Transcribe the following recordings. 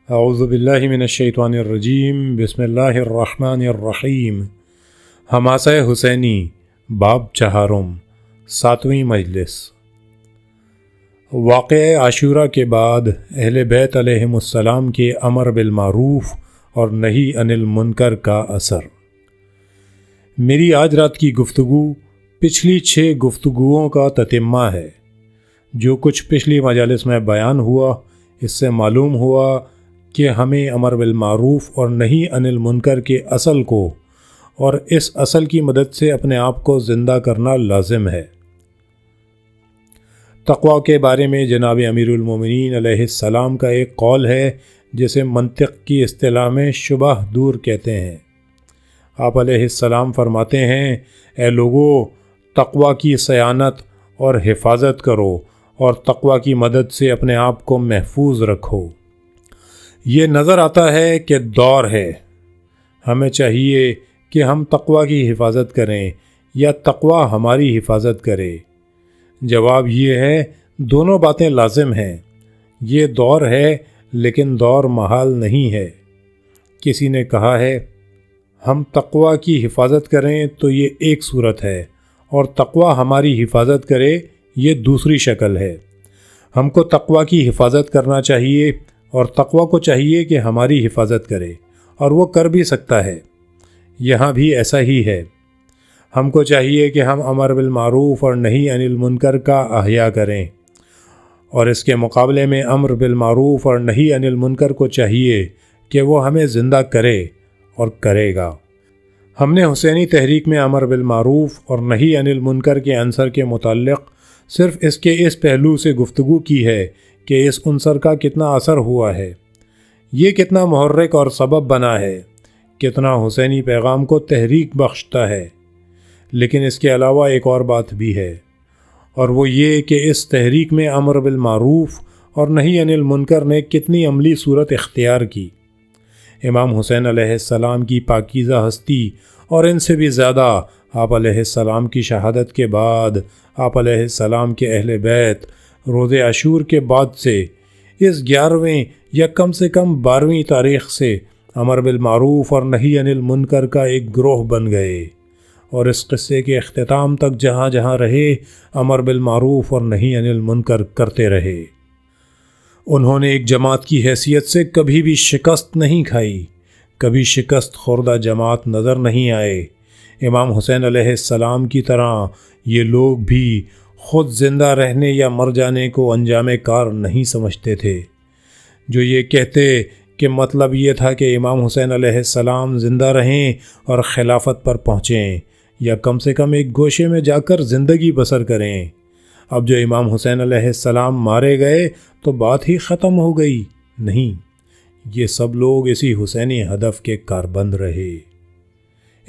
اعوذ باللہ من الشیطان الرجیم بسم اللہ الرحمن الرحیم۔ حماسہ حسینی باب چہارم، 7ویں مجلس۔ واقعہ عاشورہ کے بعد اہل بیت علیہم السلام کے امر بالمعروف اور نہی عن المنکر کا اثر۔ میری آج رات کی گفتگو پچھلی 6 گفتگوؤں کا تتمہ ہے۔ جو کچھ پچھلی مجالس میں بیان ہوا، اس سے معلوم ہوا کہ ہمیں امر بالمعروف اور نہی عن المنکر کے اصل کو اور اس اصل کی مدد سے اپنے آپ کو زندہ کرنا لازم ہے۔ تقوی کے بارے میں جناب امیر المومنین علیہ السلام کا ایک قول ہے جسے منطق کی اصطلاح میں شبہ دور کہتے ہیں۔ آپ علیہ السلام فرماتے ہیں، اے لوگو، تقوی کی صیانت اور حفاظت کرو اور تقوی کی مدد سے اپنے آپ کو محفوظ رکھو۔ یہ نظر آتا ہے کہ دور ہے، ہمیں چاہیے کہ ہم تقوی کی حفاظت کریں یا تقوی ہماری حفاظت کرے؟ جواب یہ ہے، دونوں باتیں لازم ہیں۔ یہ دور ہے لیکن دور محال نہیں ہے۔ کسی نے کہا ہے، ہم تقوی کی حفاظت کریں تو یہ ایک صورت ہے، اور تقوی ہماری حفاظت کرے یہ دوسری شکل ہے۔ ہم کو تقوی کی حفاظت کرنا چاہیے اور تقوی کو چاہیے کہ ہماری حفاظت کرے، اور وہ کر بھی سکتا ہے۔ یہاں بھی ایسا ہی ہے۔ ہم کو چاہیے کہ ہم امر بالمعروف اور نہی عن المنکر کا احیاء کریں، اور اس کے مقابلے میں امر بالمعروف اور نہی عن المنکر کو چاہیے کہ وہ ہمیں زندہ کرے، اور کرے گا۔ ہم نے حسینی تحریک میں امر بالمعروف اور نہی عن المنکر کے عنصر کے متعلق صرف اس کے اس پہلو سے گفتگو کی ہے کہ اس عنصر کا کتنا اثر ہوا ہے، یہ کتنا محرک اور سبب بنا ہے، کتنا حسینی پیغام کو تحریک بخشتا ہے۔ لیکن اس کے علاوہ ایک اور بات بھی ہے، اور وہ یہ کہ اس تحریک میں امر بالمعروف اور نہی عن المنکر نے کتنی عملی صورت اختیار کی۔ امام حسین علیہ السلام کی پاکیزہ ہستی اور ان سے بھی زیادہ آپ علیہ السلام کی شہادت کے بعد آپ علیہ السلام کے اہل بیت روز عاشور کے بعد سے اس 11ویں یا کم سے کم 12ویں تاریخ سے امر بالمعروف اور نہی عن المنکر کا ایک گروہ بن گئے، اور اس قصے کے اختتام تک جہاں جہاں رہے امر بالمعروف اور نہی عن المنکر کرتے رہے۔ انہوں نے ایک جماعت کی حیثیت سے کبھی بھی شکست نہیں کھائی، کبھی شکست خوردہ جماعت نظر نہیں آئے۔ امام حسین علیہ السلام کی طرح یہ لوگ بھی خود زندہ رہنے یا مر جانے کو انجام کار نہیں سمجھتے تھے۔ جو یہ کہتے کہ مطلب یہ تھا کہ امام حسین علیہ السلام زندہ رہیں اور خلافت پر پہنچیں، یا کم سے کم ایک گوشے میں جا کر زندگی بسر کریں۔ اب جو امام حسین علیہ السلام مارے گئے تو بات ہی ختم ہو گئی؟ نہیں، یہ سب لوگ اسی حسینی ہدف کے کاربند رہے۔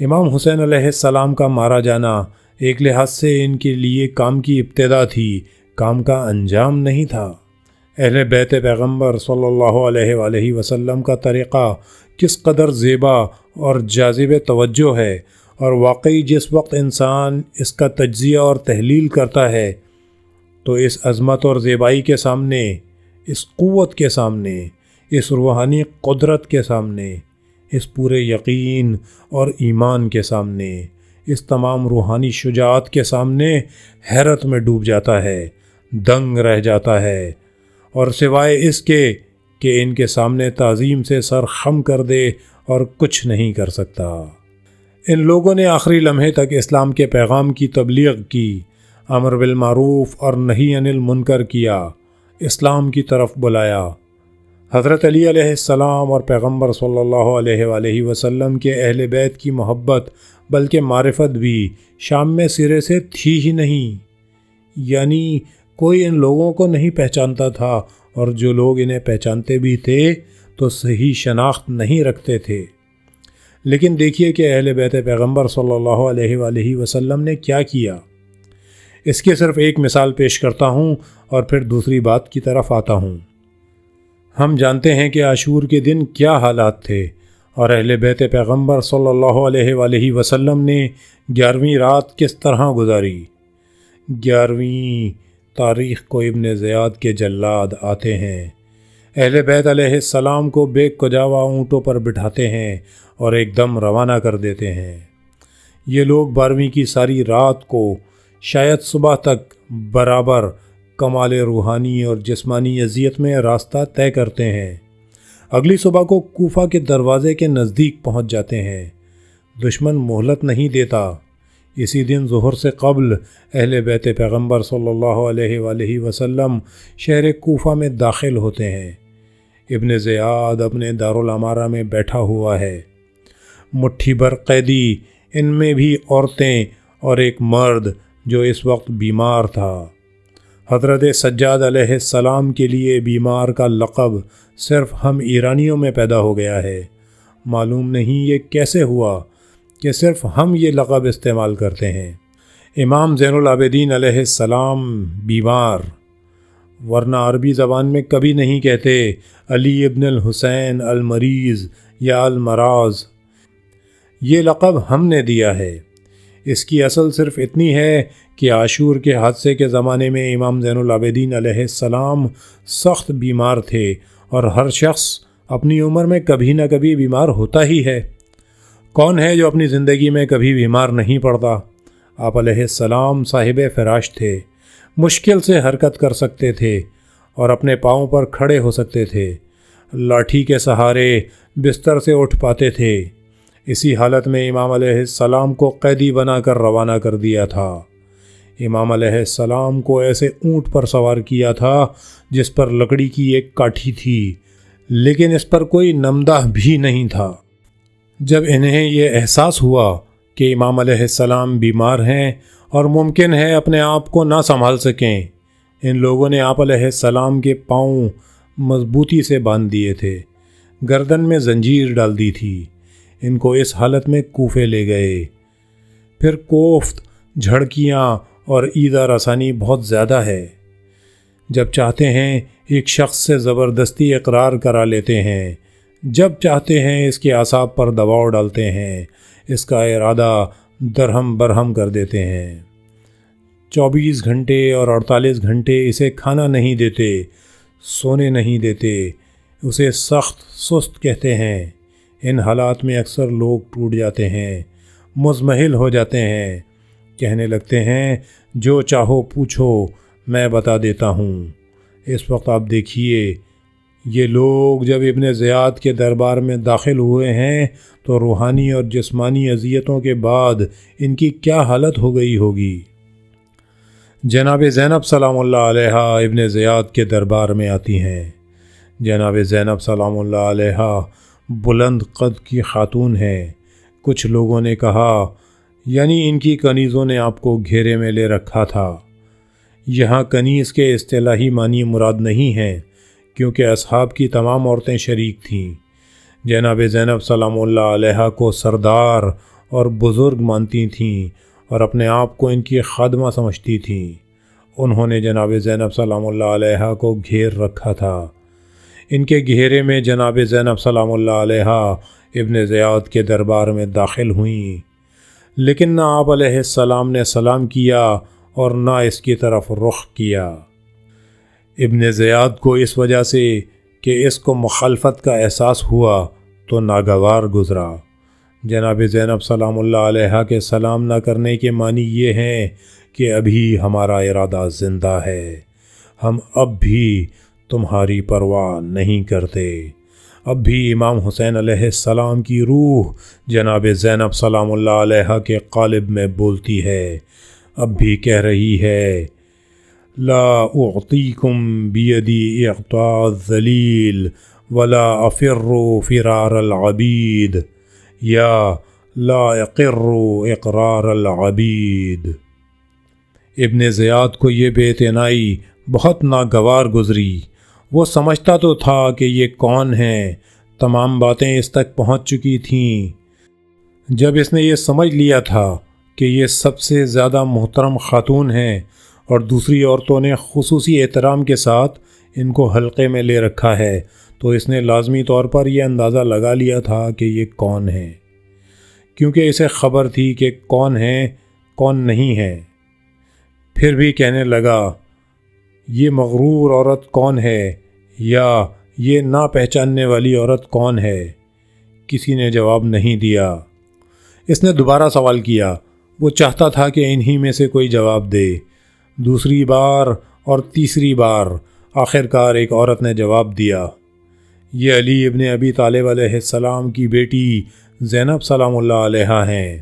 امام حسین علیہ السلام کا مارا جانا ایک لحاظ سے ان کے لیے کام کی ابتدا تھی، کام کا انجام نہیں تھا۔ اہل بیت پیغمبر صلی اللہ علیہ وآلہ وسلم کا طریقہ کس قدر زیبا اور جاذب توجہ ہے، اور واقعی جس وقت انسان اس کا تجزیہ اور تحلیل کرتا ہے تو اس عظمت اور زیبائی کے سامنے، اس قوت کے سامنے، اس روحانی قدرت کے سامنے، اس پورے یقین اور ایمان کے سامنے، اس تمام روحانی شجاعت کے سامنے حیرت میں ڈوب جاتا ہے، دنگ رہ جاتا ہے، اور سوائے اس کے کہ ان کے سامنے تعظیم سے سر خم کر دے اور کچھ نہیں کر سکتا۔ ان لوگوں نے آخری لمحے تک اسلام کے پیغام کی تبلیغ کی، امر بالمعروف اور نہی عن المنکر کیا، اسلام کی طرف بلایا۔ حضرت علی علیہ السلام اور پیغمبر صلی اللہ علیہ وآلہ وسلم کے اہل بیت کی محبت بلکہ معرفت بھی شام میں سرے سے تھی ہی نہیں، یعنی کوئی ان لوگوں کو نہیں پہچانتا تھا، اور جو لوگ انہیں پہچانتے بھی تھے تو صحیح شناخت نہیں رکھتے تھے۔ لیکن دیکھیے کہ اہل بیت پیغمبر صلی اللہ علیہ وآلہ وسلم نے کیا کیا۔ اس کی صرف ایک مثال پیش کرتا ہوں اور پھر دوسری بات کی طرف آتا ہوں۔ ہم جانتے ہیں کہ عاشور کے دن کیا حالات تھے، اور اہل بیت پیغمبر صلی اللہ علیہ وآلہ وسلم نے 11ویں رات کس طرح گزاری۔ 11ویں تاریخ کو ابن زیاد کے جلاد آتے ہیں، اہل بیت علیہ السلام کو بے کجاوا اونٹوں پر بٹھاتے ہیں اور ایک دم روانہ کر دیتے ہیں۔ یہ لوگ 12ویں کی ساری رات کو شاید صبح تک برابر کمال روحانی اور جسمانی اذیت میں راستہ طے کرتے ہیں۔ اگلی صبح کو کوفہ کے دروازے کے نزدیک پہنچ جاتے ہیں۔ دشمن مہلت نہیں دیتا۔ اسی دن ظہر سے قبل اہل بیت پیغمبر صلی اللہ علیہ وآلہ وسلم شہر کوفہ میں داخل ہوتے ہیں۔ ابن زیاد اپنے دارالعمارہ میں بیٹھا ہوا ہے۔ مٹھی بھر قیدی، ان میں بھی عورتیں اور ایک مرد جو اس وقت بیمار تھا۔ حضرت سجاد علیہ السلام کے لیے بیمار کا لقب صرف ہم ایرانیوں میں پیدا ہو گیا ہے۔ معلوم نہیں یہ کیسے ہوا کہ صرف ہم یہ لقب استعمال کرتے ہیں۔ امام زین العابدین علیہ السلام بیمار، ورنہ عربی زبان میں کبھی نہیں کہتے علی ابن الحسین المریض یا المراض۔ یہ لقب ہم نے دیا ہے۔ اس کی اصل صرف اتنی ہے کہ عاشور کے حادثے کے زمانے میں امام زین العابدین علیہ السلام سخت بیمار تھے، اور ہر شخص اپنی عمر میں کبھی نہ کبھی بیمار ہوتا ہی ہے۔ کون ہے جو اپنی زندگی میں کبھی بیمار نہیں پڑتا؟ آپ علیہ السلام صاحب فراش تھے، مشکل سے حرکت کر سکتے تھے اور اپنے پاؤں پر کھڑے ہو سکتے تھے، لاٹھی کے سہارے بستر سے اٹھ پاتے تھے۔ اسی حالت میں امام علیہ السلام کو قیدی بنا کر روانہ کر دیا تھا۔ امام علیہ السلام کو ایسے اونٹ پر سوار کیا تھا جس پر لکڑی کی ایک کاٹھی تھی، لیکن اس پر کوئی نمدہ بھی نہیں تھا۔ جب انہیں یہ احساس ہوا کہ امام علیہ السلام بیمار ہیں اور ممکن ہے اپنے آپ کو نہ سنبھال سکیں، ان لوگوں نے آپ علیہ السلام کے پاؤں مضبوطی سے باندھ دیے تھے، گردن میں زنجیر ڈال دی تھی۔ ان کو اس حالت میں کوفے لے گئے۔ پھر کوفت، جھڑکیاں اور ایذا رسانی بہت زیادہ ہے۔ جب چاہتے ہیں ایک شخص سے زبردستی اقرار کرا لیتے ہیں، جب چاہتے ہیں اس کے اعصاب پر دباؤ ڈالتے ہیں، اس کا ارادہ درہم برہم کر دیتے ہیں۔ 24 گھنٹے اور 48 گھنٹے اسے کھانا نہیں دیتے، سونے نہیں دیتے، اسے سخت سست کہتے ہیں۔ ان حالات میں اکثر لوگ ٹوٹ جاتے ہیں، مضمحل ہو جاتے ہیں، کہنے لگتے ہیں جو چاہو پوچھو میں بتا دیتا ہوں۔ اس وقت آپ دیکھیے یہ لوگ جب ابن زیاد کے دربار میں داخل ہوئے ہیں تو روحانی اور جسمانی اذیتوں کے بعد ان کی کیا حالت ہو گئی ہوگی۔ جناب زینب سلام اللہ علیہا ابن زیاد کے دربار میں آتی ہیں۔ جناب زینب سلام اللہ علیہا بلند قد کی خاتون ہیں۔ کچھ لوگوں نے کہا یعنی ان کی کنیزوں نے آپ کو گھیرے میں لے رکھا تھا۔ یہاں کنیز کے اصطلاحی معنی مراد نہیں ہیں، کیونکہ اصحاب کی تمام عورتیں شریک تھیں۔ جناب زینب سلام اللہ علیہا کو سردار اور بزرگ مانتی تھیں اور اپنے آپ کو ان کی خادمہ سمجھتی تھیں۔ انہوں نے جناب زینب سلام اللہ علیہا کو گھیر رکھا تھا۔ ان کے گھیرے میں جناب زینب سلام اللہ علیہا ابن زیاد کے دربار میں داخل ہوئیں، لیکن نہ آپ علیہ السلام نے سلام کیا اور نہ اس کی طرف رخ کیا۔ ابن زیاد کو اس وجہ سے کہ اس کو مخالفت کا احساس ہوا تو ناگوار گزرا۔ جناب زینب سلام اللہ علیہا کے سلام نہ کرنے کے معنی یہ ہیں کہ ابھی ہمارا ارادہ زندہ ہے، ہم اب بھی تمہاری پرواہ نہیں کرتے۔ اب بھی امام حسین علیہ السلام کی روح جناب زینب سلام اللہ علیہا کے قالب میں بولتی ہے، اب بھی کہہ رہی ہے لا اعطیکم بیدی اعطاء الذلیل ولا افر فرار العبید یا لا اقر اقرار العبید۔ ابن زیاد کو یہ بے اعتنائی بہت ناگوار گزری۔ وہ سمجھتا تو تھا کہ یہ کون ہیں، تمام باتیں اس تک پہنچ چکی تھیں۔ جب اس نے یہ سمجھ لیا تھا کہ یہ سب سے زیادہ محترم خاتون ہیں اور دوسری عورتوں نے خصوصی احترام کے ساتھ ان کو حلقے میں لے رکھا ہے، تو اس نے لازمی طور پر یہ اندازہ لگا لیا تھا کہ یہ کون ہیں، کیونکہ اسے خبر تھی کہ کون ہیں کون نہیں ہیں۔ پھر بھی کہنے لگا یہ مغرور عورت کون ہے، یا یہ نا پہچاننے والی عورت کون ہے؟ کسی نے جواب نہیں دیا۔ اس نے دوبارہ سوال کیا۔ وہ چاہتا تھا کہ انہی میں سے کوئی جواب دے۔ دوسری بار اور تیسری بار آخرکار ایک عورت نے جواب دیا۔ یہ علی ابن ابی طالب علیہ السلام کی بیٹی زینب سلام اللہ علیہا ہیں۔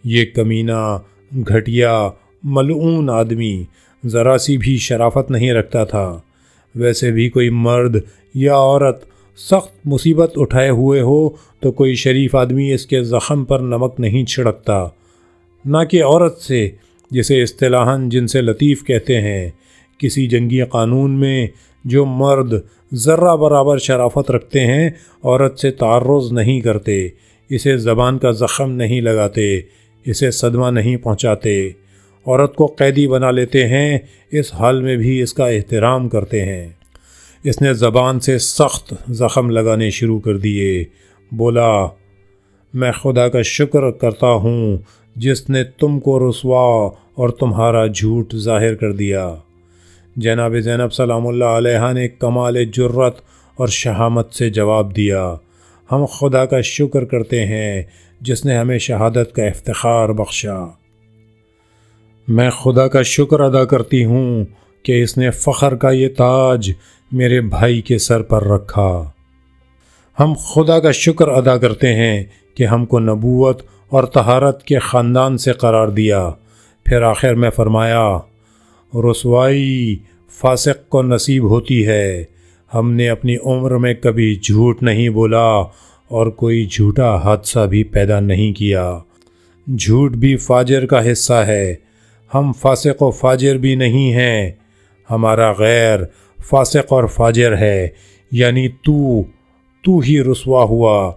یہ کمینہ، گھٹیا، ملعون آدمی ذرا سی بھی شرافت نہیں رکھتا تھا۔ ویسے بھی کوئی مرد یا عورت سخت مصیبت اٹھائے ہوئے ہو تو کوئی شریف آدمی اس کے زخم پر نمک نہیں چھڑکتا، نہ کہ عورت سے، جسے اصطلاحاً جنس لطیف کہتے ہیں۔ کسی جنگی قانون میں جو مرد ذرہ برابر شرافت رکھتے ہیں عورت سے تعرض نہیں کرتے، اسے زبان کا زخم نہیں لگاتے، اسے صدمہ نہیں پہنچاتے، عورت کو قیدی بنا لیتے ہیں، اس حال میں بھی اس کا احترام کرتے ہیں۔ اس نے زبان سے سخت زخم لگانے شروع کر دیے۔ بولا، میں خدا کا شکر کرتا ہوں جس نے تم کو رسوا اور تمہارا جھوٹ ظاہر کر دیا۔ جناب زینب سلام اللہ علیہا نے کمال جرت اور شہامت سے جواب دیا، ہم خدا کا شکر کرتے ہیں جس نے ہمیں شہادت کا افتخار بخشا۔ میں خدا کا شکر ادا کرتی ہوں کہ اس نے فخر کا یہ تاج میرے بھائی کے سر پر رکھا۔ ہم خدا کا شکر ادا کرتے ہیں کہ ہم کو نبوت اور طہارت کے خاندان سے قرار دیا۔ پھر آخر میں فرمایا، رسوائی فاسق کو نصیب ہوتی ہے۔ ہم نے اپنی عمر میں کبھی جھوٹ نہیں بولا اور کوئی جھوٹا حادثہ بھی پیدا نہیں کیا۔ جھوٹ بھی فاجر کا حصہ ہے۔ ہم فاسق و فاجر بھی نہیں ہیں، ہمارا غیر فاسق اور فاجر ہے، یعنی تو ہی رسوا ہوا،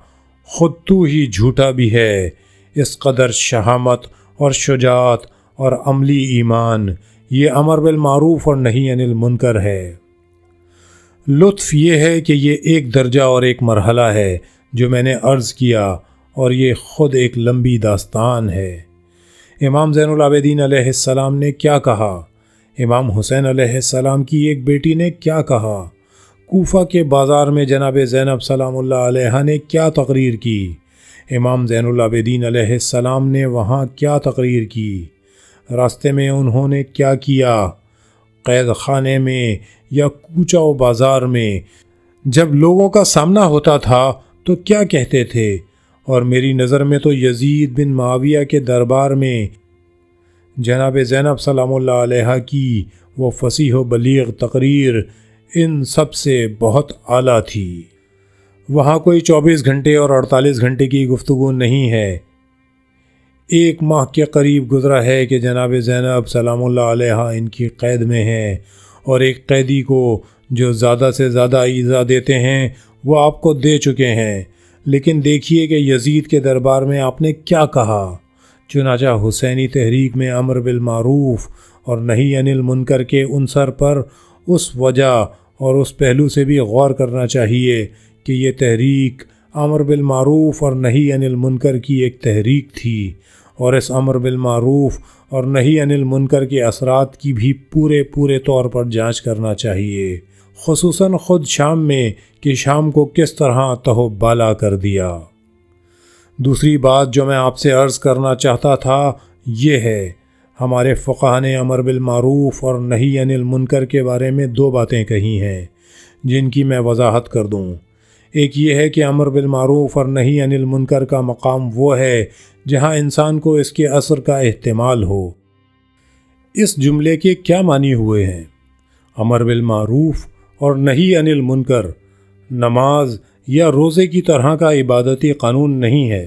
خود تو ہی جھوٹا بھی ہے۔ اس قدر شہامت اور شجاعت اور عملی ایمان، یہ امر بالمعروف اور نہی عن المنکر ہے۔ لطف یہ ہے کہ یہ ایک درجہ اور ایک مرحلہ ہے جو میں نے عرض کیا، اور یہ خود ایک لمبی داستان ہے۔ امام زین العابدین علیہ السلام نے کیا کہا؟ امام حسین علیہ السلام کی ایک بیٹی نے کیا کہا؟ کوفہ کے بازار میں جناب زینب سلام اللہ علیہا نے کیا تقریر کی؟ امام زین العابدین علیہ السلام نے وہاں کیا تقریر کی؟ راستے میں انہوں نے کیا کیا؟ قید خانے میں یا کوچہ و بازار میں جب لوگوں کا سامنا ہوتا تھا تو کیا کہتے تھے؟ اور میری نظر میں تو یزید بن معاویہ کے دربار میں جناب زینب سلام اللہ علیہا کی وہ فصیح و بلیغ تقریر ان سب سے بہت اعلیٰ تھی۔ وہاں کوئی 24 گھنٹے اور 48 گھنٹے کی گفتگو نہیں ہے۔ 1 ماہ کے قریب گزرا ہے کہ جناب زینب سلام اللہ علیہا ان کی قید میں ہیں، اور ایک قیدی کو جو زیادہ سے زیادہ ایذا دیتے ہیں وہ آپ کو دے چکے ہیں، لیکن دیکھیے کہ یزید کے دربار میں آپ نے کیا کہا۔ چنانچہ حسینی تحریک میں امر بالمعروف اور نہی عن المنکر کے عنصر پر اس وجہ اور اس پہلو سے بھی غور کرنا چاہیے کہ یہ تحریک امر بالمعروف اور نہی عن المنکر کی ایک تحریک تھی، اور اس امر بالمعروف اور نہی عن المنکر کے اثرات کی بھی پورے طور پر جانچ کرنا چاہیے، خصوصاً خود شام میں کہ شام کو کس طرح تہو بالا کر دیا۔ دوسری بات جو میں آپ سے عرض کرنا چاہتا تھا یہ ہے، ہمارے فقہاء نے امر بالمعروف اور نہی عن المنکر کے بارے میں 2 باتیں کہی ہیں جن کی میں وضاحت کر دوں۔ ایک یہ ہے کہ امر بالمعروف اور نہی عن المنکر کا مقام وہ ہے جہاں انسان کو اس کے اثر کا احتمال ہو۔ اس جملے کے کیا معنی ہوئے ہیں؟ امر بالمعروف اور نہی عن المنکر نماز یا روزے کی طرح کا عبادتی قانون نہیں ہے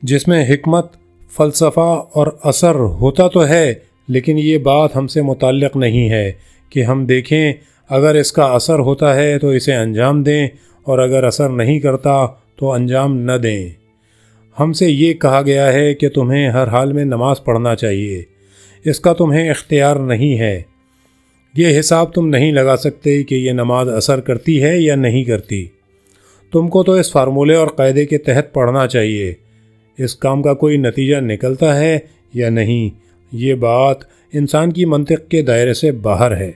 جس میں حکمت، فلسفہ اور اثر ہوتا تو ہے، لیکن یہ بات ہم سے متعلق نہیں ہے کہ ہم دیکھیں اگر اس کا اثر ہوتا ہے تو اسے انجام دیں، اور اگر اثر نہیں کرتا تو انجام نہ دیں۔ ہم سے یہ کہا گیا ہے کہ تمہیں ہر حال میں نماز پڑھنا چاہیے، اس کا تمہیں اختیار نہیں ہے۔ یہ حساب تم نہیں لگا سکتے کہ یہ نماز اثر کرتی ہے یا نہیں کرتی، تم کو تو اس فارمولے اور قاعدے کے تحت پڑھنا چاہیے۔ اس کام کا کوئی نتیجہ نکلتا ہے یا نہیں، یہ بات انسان کی منطق کے دائرے سے باہر ہے۔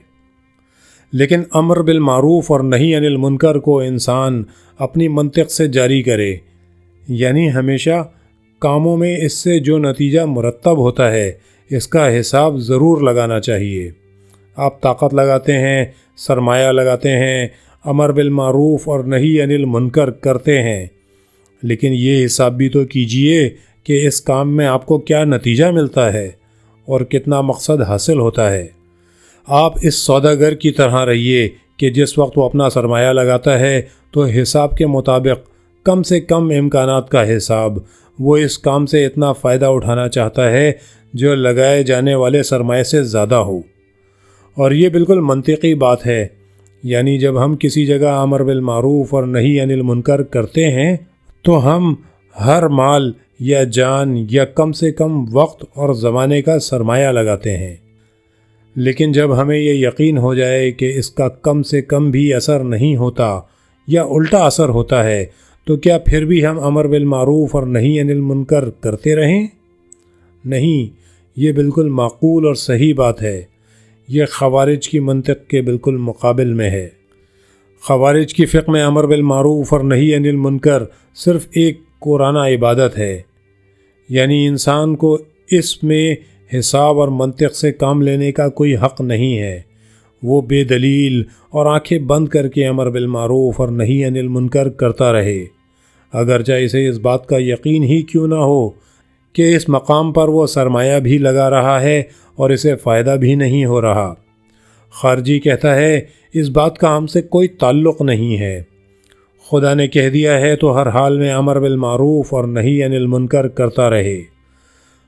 لیکن امر بالمعروف اور نہی عن المنکر کو انسان اپنی منطق سے جاری کرے، یعنی ہمیشہ کاموں میں اس سے جو نتیجہ مرتب ہوتا ہے اس کا حساب ضرور لگانا چاہیے۔ آپ طاقت لگاتے ہیں، سرمایہ لگاتے ہیں، امر بالمعروف اور نہی عن المنکر کرتے ہیں، لیکن یہ حساب بھی تو کیجئے کہ اس کام میں آپ کو کیا نتیجہ ملتا ہے اور کتنا مقصد حاصل ہوتا ہے۔ آپ اس سوداگر کی طرح رہیے کہ جس وقت وہ اپنا سرمایہ لگاتا ہے تو حساب کے مطابق کم سے کم امکانات کا حساب، وہ اس کام سے اتنا فائدہ اٹھانا چاہتا ہے جو لگائے جانے والے سرمایہ سے زیادہ ہو۔ اور یہ بالکل منطقی بات ہے، یعنی جب ہم کسی جگہ امر بالمعروف اور نہی عن المنکر کرتے ہیں تو ہم ہر مال یا جان یا کم سے کم وقت اور زمانے کا سرمایہ لگاتے ہیں، لیکن جب ہمیں یہ یقین ہو جائے کہ اس کا کم سے کم بھی اثر نہیں ہوتا یا الٹا اثر ہوتا ہے تو کیا پھر بھی ہم امر بالمعروف اور نہی عن المنکر کرتے رہیں؟ نہیں، یہ بالکل معقول اور صحیح بات ہے۔ یہ خوارج کی منطق کے بالکل مقابل میں ہے۔ خوارج کی فقہ میں امر بالمعروف اور نہی عن المنکر صرف ایک قرآنہ عبادت ہے، یعنی انسان کو اس میں حساب اور منطق سے کام لینے کا کوئی حق نہیں ہے۔ وہ بے دلیل اور آنکھیں بند کر کے امر بالمعروف اور نہی عن المنکر کرتا رہے، اگرچہ اسے اس بات کا یقین ہی کیوں نہ ہو کہ اس مقام پر وہ سرمایہ بھی لگا رہا ہے اور اسے فائدہ بھی نہیں ہو رہا۔ خارجی کہتا ہے اس بات کا ہم سے کوئی تعلق نہیں ہے، خدا نے کہہ دیا ہے تو ہر حال میں امر بالمعروف اور نہی عن المنکر کرتا رہے۔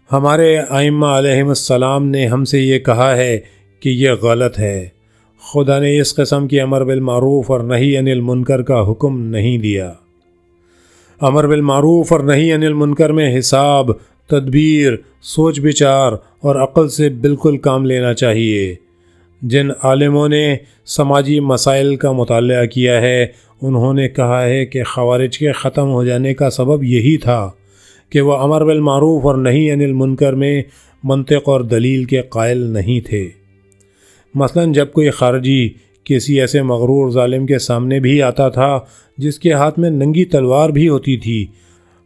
ہمارے ائمہ علیہم السلام نے ہم سے یہ کہا ہے کہ یہ غلط ہے۔ خدا نے اس قسم کی امر بالمعروف اور نہی عن المنکر کا حکم نہیں دیا۔ امر بالمعروف اور نہی عن المنکر میں حساب، تدبیر، سوچ بچار اور عقل سے بالکل کام لینا چاہیے۔ جن عالموں نے سماجی مسائل کا مطالعہ کیا ہے انہوں نے کہا ہے کہ خوارج کے ختم ہو جانے کا سبب یہی تھا کہ وہ امر بالمعروف اور نہی عن المنکر میں منطق اور دلیل کے قائل نہیں تھے۔ مثلا جب کوئی خارجی کسی ایسے مغرور ظالم کے سامنے بھی آتا تھا جس کے ہاتھ میں ننگی تلوار بھی ہوتی تھی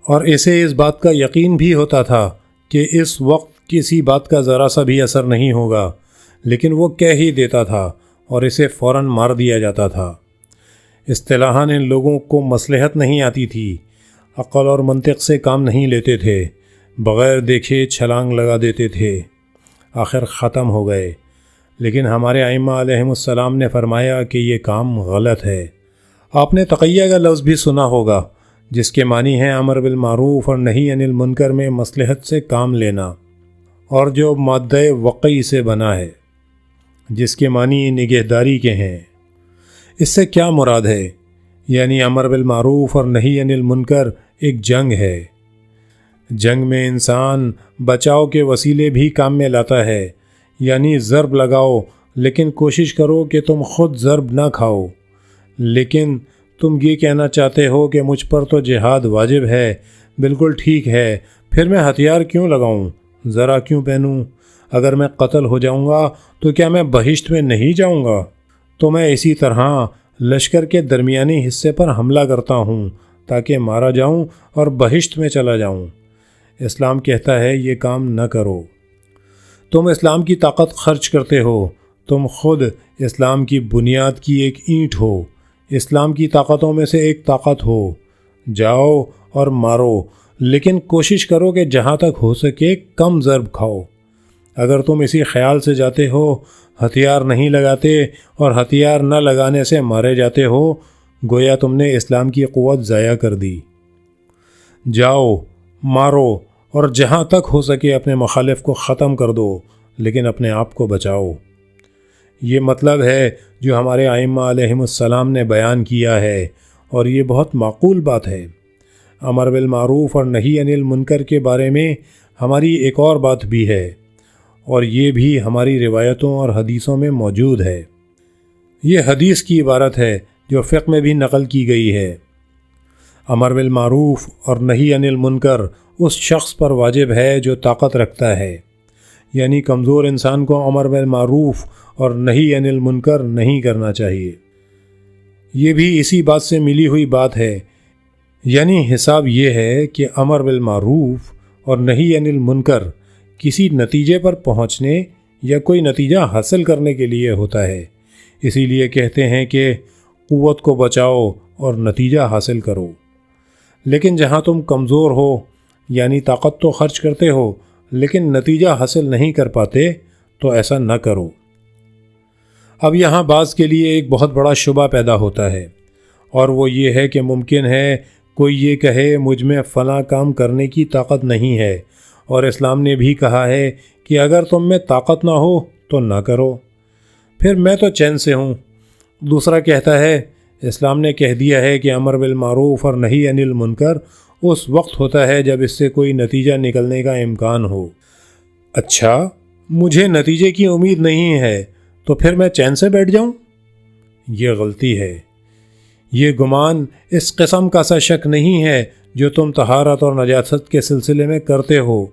اور اسے اس بات کا یقین بھی ہوتا تھا کہ اس وقت کسی بات کا ذرا سا بھی اثر نہیں ہوگا، لیکن وہ کہہ ہی دیتا تھا اور اسے فوراً مار دیا جاتا تھا۔ اصطلاحاً ان لوگوں کو مصلحت نہیں آتی تھی، عقل اور منطق سے کام نہیں لیتے تھے، بغیر دیکھے چھلانگ لگا دیتے تھے، آخر ختم ہو گئے۔ لیکن ہمارے ائمہ علیہم السلام نے فرمایا کہ یہ کام غلط ہے۔ آپ نے تقیہ کا لفظ بھی سنا ہوگا، جس کے معنی ہے امر بالمعروف اور نہی عن المنکر میں مصلحت سے کام لینا، اور جو مادہ وقعی سے بنا ہے، جس کے معنی نگہداری کے ہیں۔ اس سے کیا مراد ہے؟ یعنی امر بالمعروف اور نہی عن المنکر ایک جنگ ہے۔ جنگ میں انسان بچاؤ کے وسیلے بھی کام میں لاتا ہے، یعنی ضرب لگاؤ لیکن کوشش کرو کہ تم خود ضرب نہ کھاؤ۔ لیکن تم یہ کہنا چاہتے ہو کہ مجھ پر تو جہاد واجب ہے، بالکل ٹھیک ہے، پھر میں ہتھیار کیوں لگاؤں، ذرا کیوں پہنوں؟ اگر میں قتل ہو جاؤں گا تو کیا میں بہشت میں نہیں جاؤں گا؟ تو میں اسی طرح لشکر کے درمیانی حصے پر حملہ کرتا ہوں تاکہ مارا جاؤں اور بہشت میں چلا جاؤں۔ اسلام کہتا ہے یہ کام نہ کرو۔ تم اسلام کی طاقت خرچ کرتے ہو، تم خود اسلام کی بنیاد کی ایک اینٹ ہو، اسلام کی طاقتوں میں سے ایک طاقت ہو، جاؤ اور مارو، لیکن کوشش کرو کہ جہاں تک ہو سکے کم ضرب کھاؤ۔ اگر تم اسی خیال سے جاتے ہو، ہتھیار نہیں لگاتے اور ہتھیار نہ لگانے سے مارے جاتے ہو، گویا تم نے اسلام کی قوت ضائع کر دی۔ جاؤ، مارو اور جہاں تک ہو سکے اپنے مخالف کو ختم کر دو، لیکن اپنے آپ کو بچاؤ۔ یہ مطلب ہے جو ہمارے ائمہ علیہم السلام نے بیان کیا ہے، اور یہ بہت معقول بات ہے۔ امر بالمعروف اور نہی عن المنکر کے بارے میں ہماری ایک اور بات بھی ہے، اور یہ بھی ہماری روایتوں اور حدیثوں میں موجود ہے۔ یہ حدیث کی عبارت ہے جو فقہ میں بھی نقل کی گئی ہے۔ امر بالمعروف اور نہی عن المنکر اس شخص پر واجب ہے جو طاقت رکھتا ہے، یعنی کمزور انسان کو امر بالمعروف اور نہی عن المنکر نہیں کرنا چاہیے۔ یہ بھی اسی بات سے ملی ہوئی بات ہے، یعنی حساب یہ ہے کہ امر بالمعروف اور نہی عن المنکر کسی نتیجے پر پہنچنے یا کوئی نتیجہ حاصل کرنے کے لیے ہوتا ہے، اسی لیے کہتے ہیں کہ قوت کو بچاؤ اور نتیجہ حاصل کرو۔ لیکن جہاں تم کمزور ہو، یعنی طاقت تو خرچ کرتے ہو لیکن نتیجہ حاصل نہیں کر پاتے، تو ایسا نہ کرو۔ اب یہاں بعض کے لیے ایک بہت بڑا شبہ پیدا ہوتا ہے، اور وہ یہ ہے کہ ممکن ہے کوئی یہ کہے مجھ میں فلاں کام کرنے کی طاقت نہیں ہے، اور اسلام نے بھی کہا ہے کہ اگر تم میں طاقت نہ ہو تو نہ کرو، پھر میں تو چین سے ہوں۔ دوسرا کہتا ہے اسلام نے کہہ دیا ہے کہ امر بالمعروف اور نہی عن المنکر اس وقت ہوتا ہے جب اس سے کوئی نتیجہ نکلنے کا امکان ہو۔ اچھا، مجھے نتیجے کی امید نہیں ہے تو پھر میں چین سے بیٹھ جاؤں؟ یہ غلطی ہے۔ یہ گمان اس قسم کا سا شک نہیں ہے جو تم طہارت اور نجاست کے سلسلے میں کرتے ہو۔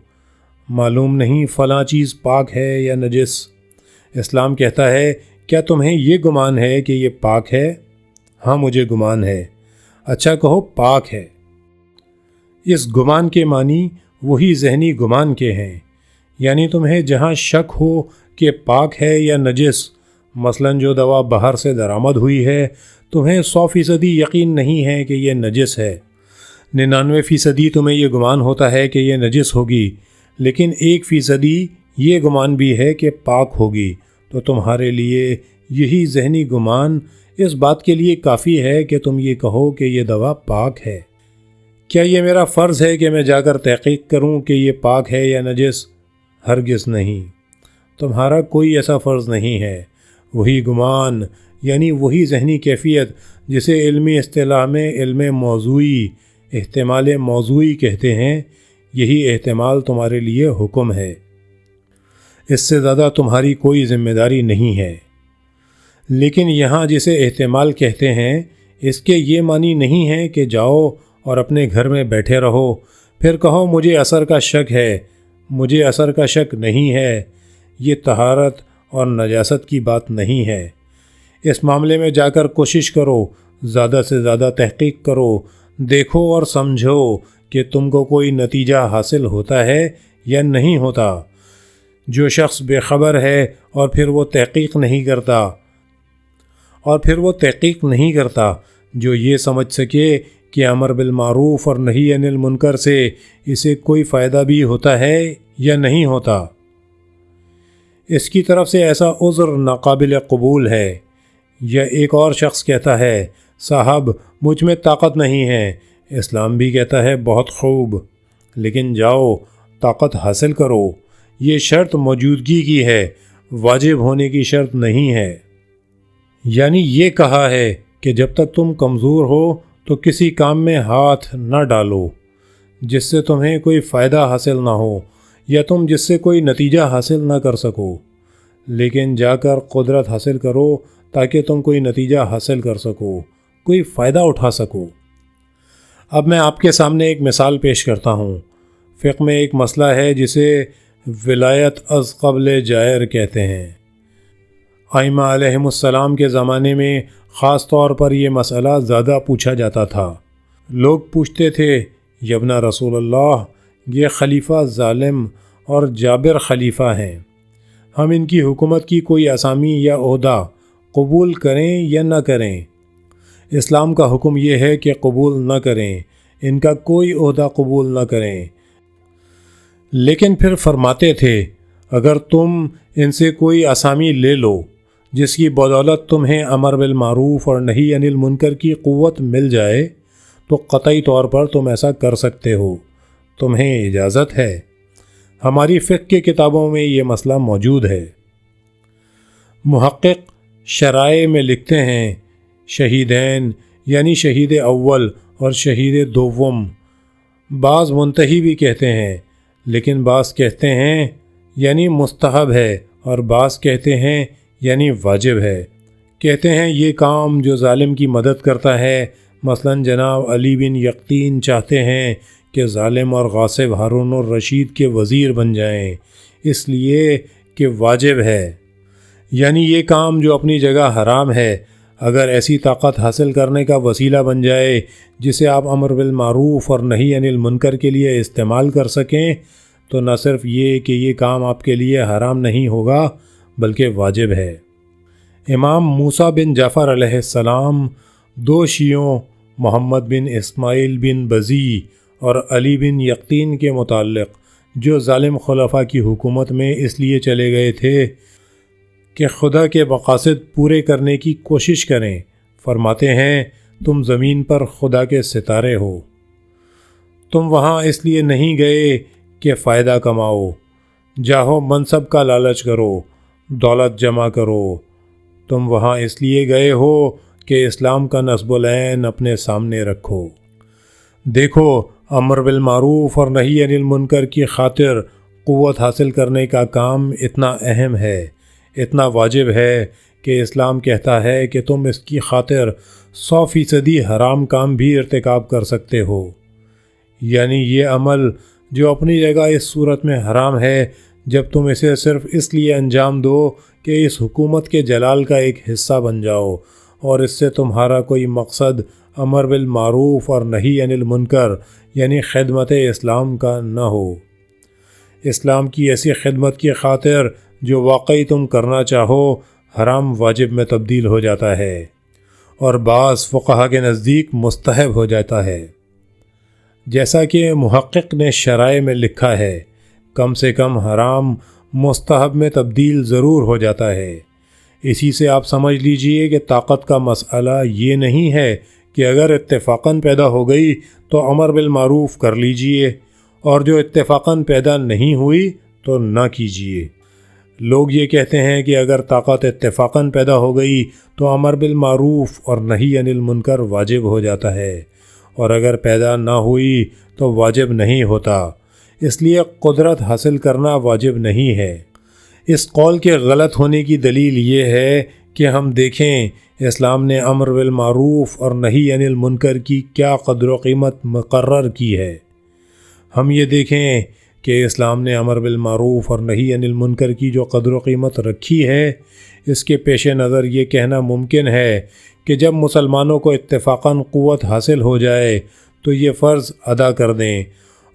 معلوم نہیں فلاں چیز پاک ہے یا نجس۔ اسلام کہتا ہے کیا تمہیں یہ گمان ہے کہ یہ پاک ہے؟ ہاں مجھے گمان ہے۔ اچھا کہو پاک ہے۔ اس گمان کے معنی وہی ذہنی گمان کے ہیں، یعنی تمہیں جہاں شک ہو کہ پاک ہے یا نجس، مثلا جو دوا باہر سے درآمد ہوئی ہے تمہیں 100% یقین نہیں ہے کہ یہ نجس ہے، 99% تمہیں یہ گمان ہوتا ہے کہ یہ نجس ہوگی، لیکن 1% یہ گمان بھی ہے کہ پاک ہوگی، تو تمہارے لیے یہی ذہنی گمان اس بات کے لیے کافی ہے کہ تم یہ کہو کہ یہ دوا پاک ہے۔ کیا یہ میرا فرض ہے کہ میں جا کر تحقیق کروں کہ یہ پاک ہے یا نجس؟ ہرگز نہیں۔ تمہارا کوئی ایسا فرض نہیں ہے۔ وہی گمان، یعنی وہی ذہنی کیفیت جسے علمی اصطلاح میں علم موضوعی، احتمال موضوعی کہتے ہیں، یہی احتمال تمہارے لیے حکم ہے۔ اس سے زیادہ تمہاری کوئی ذمہ داری نہیں ہے۔ لیکن یہاں جسے احتمال کہتے ہیں اس کے یہ معنی نہیں ہے کہ جاؤ اور اپنے گھر میں بیٹھے رہو پھر کہو مجھے اثر کا شک ہے۔ مجھے اثر کا شک نہیں ہے، یہ طہارت اور نجاست کی بات نہیں ہے۔ اس معاملے میں جا کر کوشش کرو، زیادہ سے زیادہ تحقیق کرو، دیکھو اور سمجھو کہ تم کو کوئی نتیجہ حاصل ہوتا ہے یا نہیں ہوتا۔ جو شخص بے خبر ہے اور پھر وہ تحقیق نہیں کرتا جو یہ سمجھ سکے کہ امر بالمعروف اور نہی عن المنکر سے اسے کوئی فائدہ بھی ہوتا ہے یا نہیں ہوتا، اس کی طرف سے ایسا عذر ناقابل قبول ہے۔ یا ایک اور شخص کہتا ہے صاحب مجھ میں طاقت نہیں ہے، اسلام بھی کہتا ہے بہت خوب، لیکن جاؤ طاقت حاصل کرو، یہ شرط موجودگی کی ہے، واجب ہونے کی شرط نہیں ہے۔ یعنی یہ کہا ہے کہ جب تک تم کمزور ہو تو کسی کام میں ہاتھ نہ ڈالو جس سے تمہیں کوئی فائدہ حاصل نہ ہو یا تم جس سے کوئی نتیجہ حاصل نہ کر سکو، لیکن جا کر قدرت حاصل کرو تاکہ تم کوئی نتیجہ حاصل کر سکو، کوئی فائدہ اٹھا سکو۔ اب میں آپ کے سامنے ایک مثال پیش کرتا ہوں۔ فقہ میں ایک مسئلہ ہے جسے ولایت از قبل جائر کہتے ہیں۔ ائمہ علیہم السلام کے زمانے میں خاص طور پر یہ مسئلہ زیادہ پوچھا جاتا تھا۔ لوگ پوچھتے تھے یابن رسول اللہ، یہ خلیفہ ظالم اور جابر خلیفہ ہیں، ہم ان کی حکومت کی کوئی اسامی یا عہدہ قبول کریں یا نہ کریں؟ اسلام کا حکم یہ ہے کہ قبول نہ کریں، ان کا کوئی عہدہ قبول نہ کریں۔ لیکن پھر فرماتے تھے اگر تم ان سے کوئی اسامی لے لو جس کی بدولت تمہیں امر بالمعروف اور نہی عن المنکر کی قوت مل جائے تو قطعی طور پر تم ایسا کر سکتے ہو، تمہیں اجازت ہے۔ ہماری فقہ کی کتابوں میں یہ مسئلہ موجود ہے۔ محقق شرائع میں لکھتے ہیں شہیدین یعنی شہید اول اور شہید دوم، بعض منتہی بھی کہتے ہیں، لیکن بعض کہتے ہیں یعنی مستحب ہے اور بعض کہتے ہیں یعنی واجب ہے۔ کہتے ہیں یہ کام جو ظالم کی مدد کرتا ہے، مثلا جناب علی بن یقطین چاہتے ہیں کہ ظالم اور غاصب ہارون الرشید کے وزیر بن جائیں، اس لیے کہ واجب ہے، یعنی یہ کام جو اپنی جگہ حرام ہے اگر ایسی طاقت حاصل کرنے کا وسیلہ بن جائے جسے آپ امر بالمعروف اور نہی عن المنکر کے لیے استعمال کر سکیں تو نہ صرف یہ کہ یہ کام آپ کے لیے حرام نہیں ہوگا بلکہ واجب ہے۔ امام موسیٰ بن جعفر علیہ السلام 2 شیعوں محمد بن اسماعیل بن بزی اور علی بن یقطین کے متعلق جو ظالم خلفاء کی حکومت میں اس لیے چلے گئے تھے کہ خدا کے مقاصد پورے کرنے کی کوشش کریں، فرماتے ہیں تم زمین پر خدا کے ستارے ہو، تم وہاں اس لیے نہیں گئے کہ فائدہ کماؤ، جاہو منصب کا لالچ کرو، دولت جمع کرو، تم وہاں اس لیے گئے ہو کہ اسلام کا نصب العین اپنے سامنے رکھو۔ دیکھو امر بالمعروف اور نہی عن المنکر کی خاطر قوت حاصل کرنے کا کام اتنا اہم ہے، اتنا واجب ہے کہ اسلام کہتا ہے کہ تم اس کی خاطر 100% حرام کام بھی ارتکاب کر سکتے ہو، یعنی یہ عمل جو اپنی جگہ اس صورت میں حرام ہے جب تم اسے صرف اس لیے انجام دو کہ اس حکومت کے جلال کا ایک حصہ بن جاؤ اور اس سے تمہارا کوئی مقصد امر بالمعروف اور نہی عن المنکر یعنی خدمت اسلام کا نہ ہو۔ اسلام کی ایسی خدمت کی خاطر جو واقعی تم کرنا چاہو حرام واجب میں تبدیل ہو جاتا ہے اور بعض فقہا کے نزدیک مستحب ہو جاتا ہے، جیسا کہ محقق نے شرائع میں لکھا ہے کم سے کم حرام مستحب میں تبدیل ضرور ہو جاتا ہے۔ اسی سے آپ سمجھ لیجئے کہ طاقت کا مسئلہ یہ نہیں ہے کہ اگر اتفاقاً پیدا ہو گئی تو امر بالمعروف کر لیجئے اور جو اتفاقاً پیدا نہیں ہوئی تو نہ کیجئے۔ لوگ یہ کہتے ہیں کہ اگر طاقت اتفاقاً پیدا ہو گئی تو امر بالمعروف اور نہی عن المنکر واجب ہو جاتا ہے اور اگر پیدا نہ ہوئی تو واجب نہیں ہوتا، اس لیے قدرت حاصل کرنا واجب نہیں ہے۔ اس قول کے غلط ہونے کی دلیل یہ ہے کہ ہم دیکھیں اسلام نے امر بالمعروف اور نہی عن المنکر کی کیا قدر و قیمت مقرر کی ہے۔ ہم یہ دیکھیں کہ اسلام نے امر بالمعروف اور نہی عن المنکر کی جو قدر و قیمت رکھی ہے اس کے پیش نظر یہ کہنا ممکن ہے کہ جب مسلمانوں کو اتفاقاً قوت حاصل ہو جائے تو یہ فرض ادا کر دیں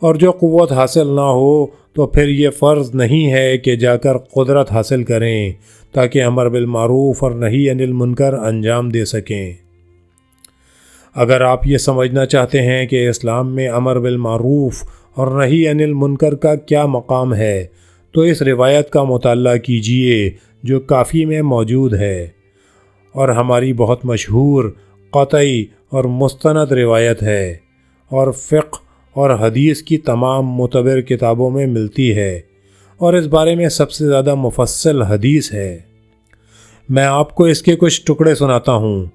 اور جو قوت حاصل نہ ہو تو پھر یہ فرض نہیں ہے کہ جا کر قدرت حاصل کریں تاکہ امر بالمعروف اور نہی عن المنکر انجام دے سکیں۔ اگر آپ یہ سمجھنا چاہتے ہیں کہ اسلام میں امر بالمعروف اور نہی عن المنکر کا کیا مقام ہے تو اس روایت کا مطالعہ کیجئے جو کافی میں موجود ہے اور ہماری بہت مشہور قطعی اور مستند روایت ہے اور فقہ اور حدیث کی تمام معتبر کتابوں میں ملتی ہے اور اس بارے میں سب سے زیادہ مفصل حدیث ہے۔ میں آپ کو اس کے کچھ ٹکڑے سناتا ہوں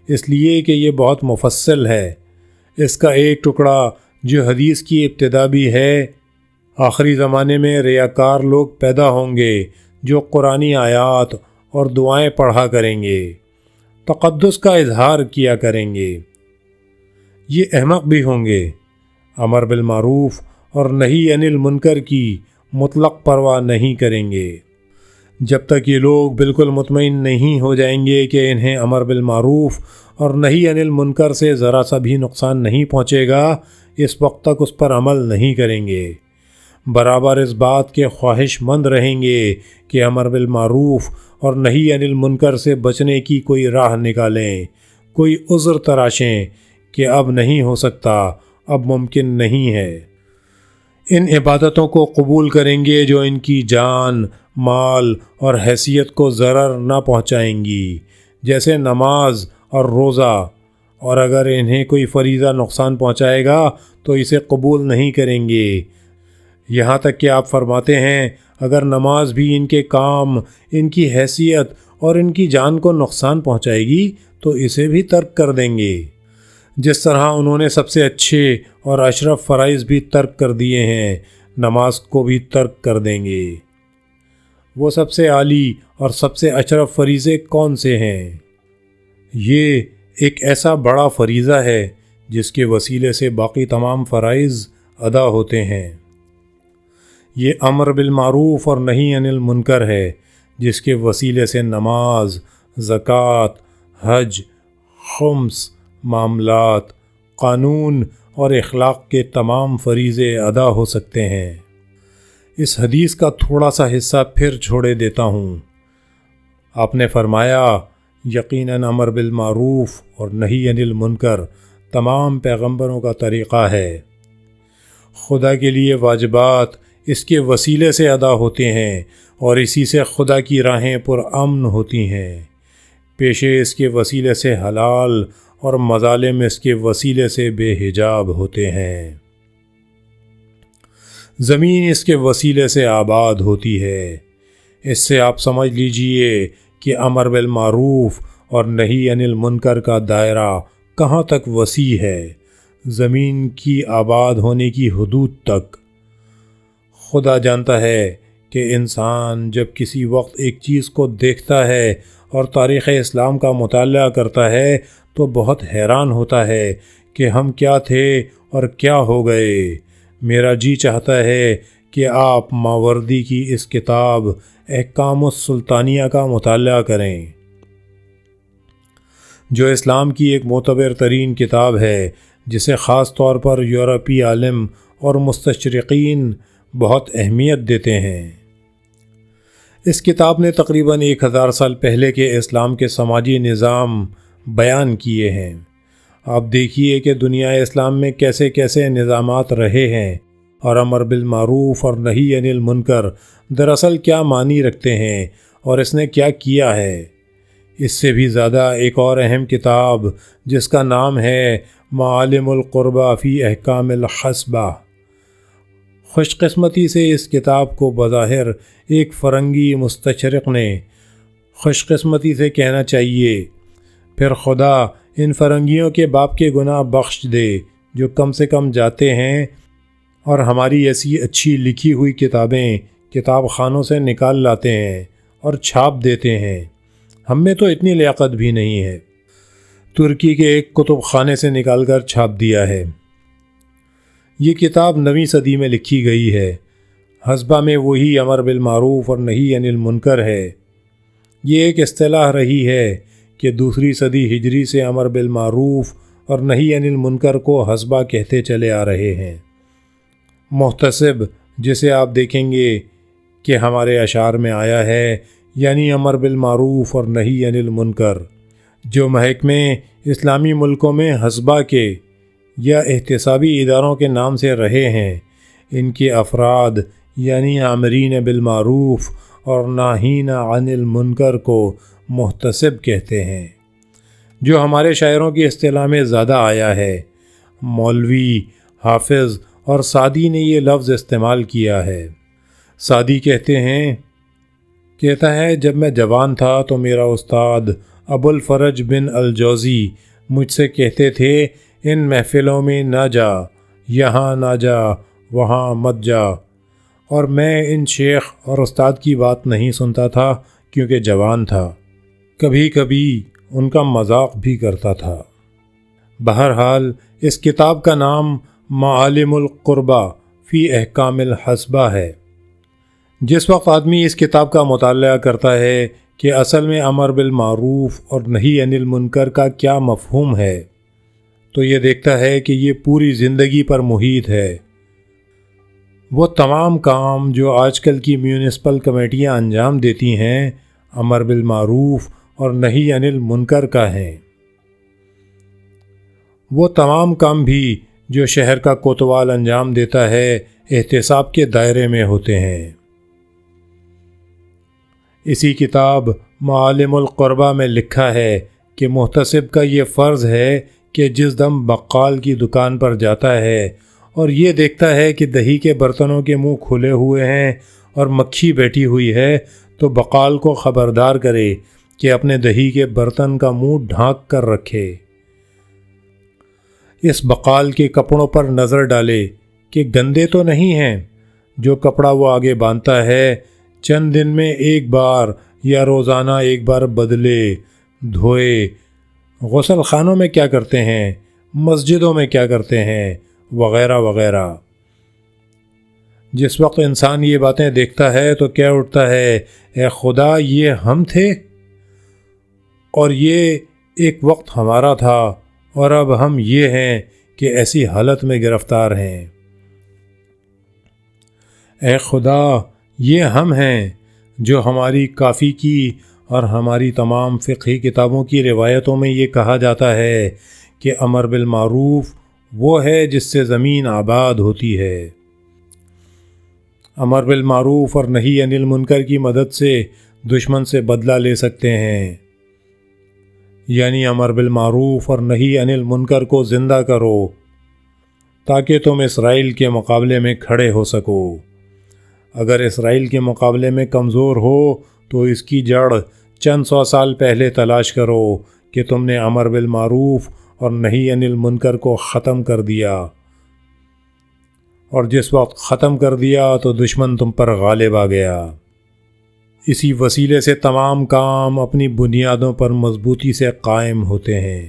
اس لیے کہ یہ بہت مفصل ہے۔ اس کا ایک ٹکڑا جو حدیث کی ابتدا بھی ہے، آخری زمانے میں ریاکار لوگ پیدا ہوں گے جو قرآنی آیات اور دعائیں پڑھا کریں گے، تقدس کا اظہار کیا کریں گے، یہ احمق بھی ہوں گے، امر بالمعروف اور نہی عن المنکر کی مطلق پرواہ نہیں کریں گے۔ جب تک یہ لوگ بالکل مطمئن نہیں ہو جائیں گے کہ انہیں امر بالمعروف اور نہی عن المنکر سے ذرا سا بھی نقصان نہیں پہنچے گا اس وقت تک اس پر عمل نہیں کریں گے، برابر اس بات کے خواہش مند رہیں گے کہ امر بالمعروف اور نہی عن المنکر سے بچنے کی کوئی راہ نکالیں، کوئی عذر تراشیں کہ اب نہیں ہو سکتا، اب ممکن نہیں ہے۔ ان عبادتوں کو قبول کریں گے جو ان کی جان، مال اور حیثیت کو ضرر نہ پہنچائیں گی، جیسے نماز اور روزہ، اور اگر انہیں کوئی فریضہ نقصان پہنچائے گا تو اسے قبول نہیں کریں گے۔ یہاں تک کہ آپ فرماتے ہیں اگر نماز بھی ان کے کام، ان کی حیثیت اور ان کی جان کو نقصان پہنچائے گی تو اسے بھی ترک کر دیں گے، جس طرح انہوں نے سب سے اچھے اور اشرف فرائض بھی ترک کر دیے ہیں، نماز کو بھی ترک کر دیں گے۔ وہ سب سے عالی اور سب سے اشرف فریضے کون سے ہیں؟ یہ ایک ایسا بڑا فریضہ ہے جس کے وسیلے سے باقی تمام فرائض ادا ہوتے ہیں۔ یہ امر بالمعروف اور نہی عن المنکر ہے جس کے وسیلے سے نماز، زکوٰۃ، حج، خمس، معاملات، قانون اور اخلاق کے تمام فریضے ادا ہو سکتے ہیں۔ اس حدیث کا تھوڑا سا حصہ پھر چھوڑے دیتا ہوں۔ آپ نے فرمایا، یقیناً امر بالمعروف اور نہی عن المنکر تمام پیغمبروں کا طریقہ ہے۔ خدا کے لیے واجبات اس کے وسیلے سے ادا ہوتے ہیں اور اسی سے خدا کی راہیں پرامن ہوتی ہیں۔ پیشے اس کے وسیلے سے حلال اور مظالم اس کے وسیلے سے بے حجاب ہوتے ہیں۔ زمین اس کے وسیلے سے آباد ہوتی ہے۔ اس سے آپ سمجھ لیجئے کہ امر بالمعروف اور نہی عن المنکر کا دائرہ کہاں تک وسیع ہے، زمین کی آباد ہونے کی حدود تک۔ خدا جانتا ہے کہ انسان جب کسی وقت ایک چیز کو دیکھتا ہے اور تاریخ اسلام کا مطالعہ کرتا ہے تو بہت حیران ہوتا ہے کہ ہم کیا تھے اور کیا ہو گئے۔ میرا جی چاہتا ہے کہ آپ ماوردی کی اس کتاب احکام السلطانیہ کا مطالعہ کریں، جو اسلام کی ایک معتبر ترین کتاب ہے، جسے خاص طور پر یورپی عالم اور مستشرقین بہت اہمیت دیتے ہیں۔ اس کتاب نے تقریباً 1000 سال پہلے کے اسلام کے سماجی نظام بیان کیے ہیں۔ آپ دیکھیے کہ دنیا اسلام میں کیسے کیسے نظامات رہے ہیں اور امر بالمعروف اور نہی عن المنکر دراصل کیا معنی رکھتے ہیں اور اس نے کیا کیا ہے۔ اس سے بھی زیادہ ایک اور اہم کتاب جس کا نام ہے معالم القربہ فی احکام الحسبہ۔ خوش قسمتی سے اس کتاب کو بظاہر ایک فرنگی مستشرق نے خوش قسمتی سے کہنا چاہیے، پھر خدا ان فرنگیوں کے باپ کے گناہ بخش دے جو کم سے کم جاتے ہیں اور ہماری ایسی اچھی لکھی ہوئی کتابیں کتاب خانوں سے نکال لاتے ہیں اور چھاپ دیتے ہیں۔ ہم میں تو اتنی لیاقت بھی نہیں ہے، ترکی کے ایک کتب خانے سے نکال کر چھاپ دیا ہے۔ یہ کتاب 9ویں صدی میں لکھی گئی ہے۔ حسبہ میں وہی امر بالمعروف اور نہی عن المنکر ہے۔ یہ ایک اصطلاح رہی ہے کہ 2 صدی ہجری سے امر بالمعروف اور نہی عن المنکر کو حسبہ کہتے چلے آ رہے ہیں۔ محتسب، جسے آپ دیکھیں گے کہ ہمارے اشعار میں آیا ہے، یعنی امر بالمعروف اور نہی عن المنکر، جو محکمے اسلامی ملکوں میں حسبہ کے یا احتسابی اداروں کے نام سے رہے ہیں، ان کے افراد یعنی آمرین بالمعروف اور ناہین عن المنکر کو محتسب کہتے ہیں، جو ہمارے شاعروں کی اصطلاح میں زیادہ آیا ہے۔ مولوی، حافظ اور سعدی نے یہ لفظ استعمال کیا ہے۔ سعدی کہتا ہے جب میں جوان تھا تو میرا استاد ابو الفرج بن الجوزی مجھ سے کہتے تھے، ان محفلوں میں نہ جا، یہاں نہ جا، وہاں مت جا، اور میں ان شیخ اور استاد کی بات نہیں سنتا تھا کیونکہ جوان تھا، کبھی کبھی ان کا مذاق بھی کرتا تھا۔ بہرحال اس کتاب کا نام معالم القربہ فی احکام الحسبہ ہے۔ جس وقت آدمی اس کتاب کا مطالعہ کرتا ہے کہ اصل میں امر بالمعروف اور نہی عن المنکر کا کیا مفہوم ہے، تو یہ دیکھتا ہے کہ یہ پوری زندگی پر محیط ہے۔ وہ تمام کام جو آج کل کی میونسپل کمیٹیاں انجام دیتی ہیں، امر بالمعروف اور نہی عن المنکر کا ہیں۔ وہ تمام کام بھی جو شہر کا کوتوال انجام دیتا ہے، احتساب کے دائرے میں ہوتے ہیں۔ اسی کتاب معالم القربہ میں لکھا ہے کہ محتسب کا یہ فرض ہے کہ جس دم بقال کی دکان پر جاتا ہے اور یہ دیکھتا ہے کہ دہی کے برتنوں کے منہ کھلے ہوئے ہیں اور مکھی بیٹھی ہوئی ہے، تو بقال کو خبردار کرے کہ اپنے دہی کے برتن کا منہ ڈھانک کر رکھے۔ اس بقال کے کپڑوں پر نظر ڈالے کہ گندے تو نہیں ہیں۔ جو کپڑا وہ آگے باندھتا ہے چند دن میں ایک بار یا روزانہ ایک بار بدلے، دھوئے۔ غسل خانوں میں کیا کرتے ہیں، مسجدوں میں کیا کرتے ہیں، وغیرہ وغیرہ۔ جس وقت انسان یہ باتیں دیکھتا ہے تو کہہ اٹھتا ہے اے خدا، یہ ہم تھے اور یہ ایک وقت ہمارا تھا، اور اب ہم یہ ہیں کہ ایسی حالت میں گرفتار ہیں۔ اے خدا، یہ ہم ہیں جو ہماری کافی کی اور ہماری تمام فقہی کتابوں کی روایتوں میں یہ کہا جاتا ہے کہ امر بالمعروف وہ ہے جس سے زمین آباد ہوتی ہے۔ امر بالمعروف اور نہی عن المنکر کی مدد سے دشمن سے بدلہ لے سکتے ہیں، یعنی امر بالمعروف اور نہی عن المنکر کو زندہ کرو تاکہ تم اسرائیل کے مقابلے میں کھڑے ہو سکو۔ اگر اسرائیل کے مقابلے میں کمزور ہو تو اس کی جڑ چند سو سال پہلے تلاش کرو کہ تم نے امر بالمعروف اور نہی عن المنکر کو ختم کر دیا، اور جس وقت ختم کر دیا تو دشمن تم پر غالب آ گیا۔ اسی وسیلے سے تمام کام اپنی بنیادوں پر مضبوطی سے قائم ہوتے ہیں۔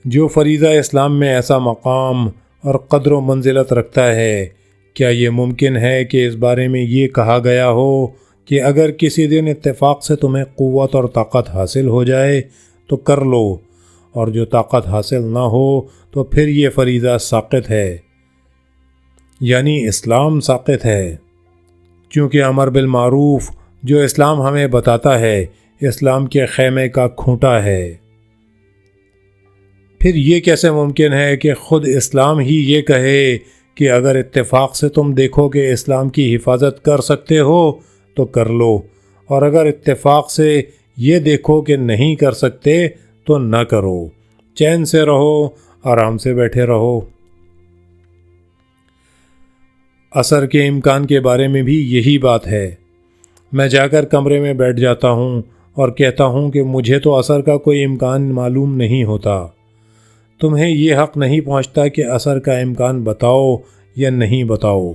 جو فریضہ اسلام میں ایسا مقام اور قدر و منزلت رکھتا ہے، کیا یہ ممکن ہے کہ اس بارے میں یہ کہا گیا ہو کہ اگر کسی دن اتفاق سے تمہیں قوت اور طاقت حاصل ہو جائے تو کر لو، اور جو طاقت حاصل نہ ہو تو پھر یہ فریضہ ساقط ہے، یعنی اسلام ساقط ہے، کیونکہ امر بالمعروف جو اسلام ہمیں بتاتا ہے اسلام کے خیمے کا کھوٹا ہے۔ پھر یہ کیسے ممکن ہے کہ خود اسلام ہی یہ کہے کہ اگر اتفاق سے تم دیکھو کہ اسلام کی حفاظت کر سکتے ہو تو کر لو، اور اگر اتفاق سے یہ دیکھو کہ نہیں کر سکتے تو نہ کرو، چین سے رہو، آرام سے بیٹھے رہو۔ عصر کے امکان کے بارے میں بھی یہی بات ہے۔ میں جا کر کمرے میں بیٹھ جاتا ہوں اور کہتا ہوں کہ مجھے تو عصر کا کوئی امکان معلوم نہیں ہوتا۔ تمہیں یہ حق نہیں پہنچتا کہ عصر کا امکان بتاؤ یا نہیں بتاؤ،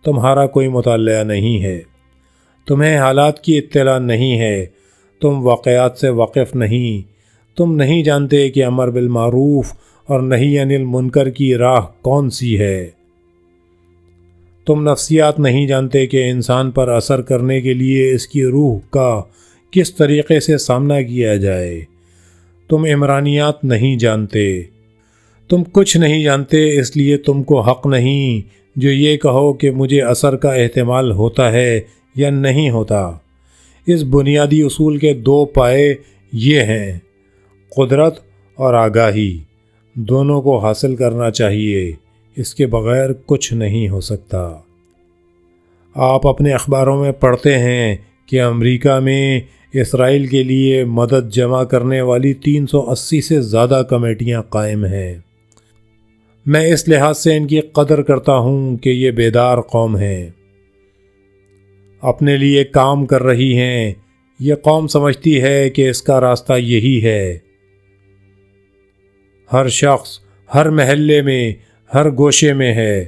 تمہارا کوئی مطالعہ نہیں ہے، تمہیں حالات کی اطلاع نہیں ہے، تم واقعات سے واقف نہیں، تم نہیں جانتے کہ امر بالمعروف اور نہی عن المنکر کی راہ کون سی ہے، تم نفسیات نہیں جانتے کہ انسان پر اثر کرنے کے لیے اس کی روح کا کس طریقے سے سامنا کیا جائے، تم عمرانیات نہیں جانتے، تم کچھ نہیں جانتے، اس لیے تم کو حق نہیں جو یہ کہو کہ مجھے اثر کا احتمال ہوتا ہے یا نہیں ہوتا۔ اس بنیادی اصول کے دو پائے یہ ہیں، قدرت اور آگاہی، دونوں کو حاصل کرنا چاہیے، اس کے بغیر کچھ نہیں ہو سکتا۔ آپ اپنے اخباروں میں پڑھتے ہیں کہ امریکہ میں اسرائیل کے لیے مدد جمع کرنے والی 380 سے زیادہ کمیٹیاں قائم ہیں۔ میں اس لحاظ سے ان کی قدر کرتا ہوں کہ یہ بیدار قوم ہے، اپنے لیے کام کر رہی ہیں، یہ قوم سمجھتی ہے کہ اس کا راستہ یہی ہے۔ ہر شخص ہر محلے میں، ہر گوشے میں ہے،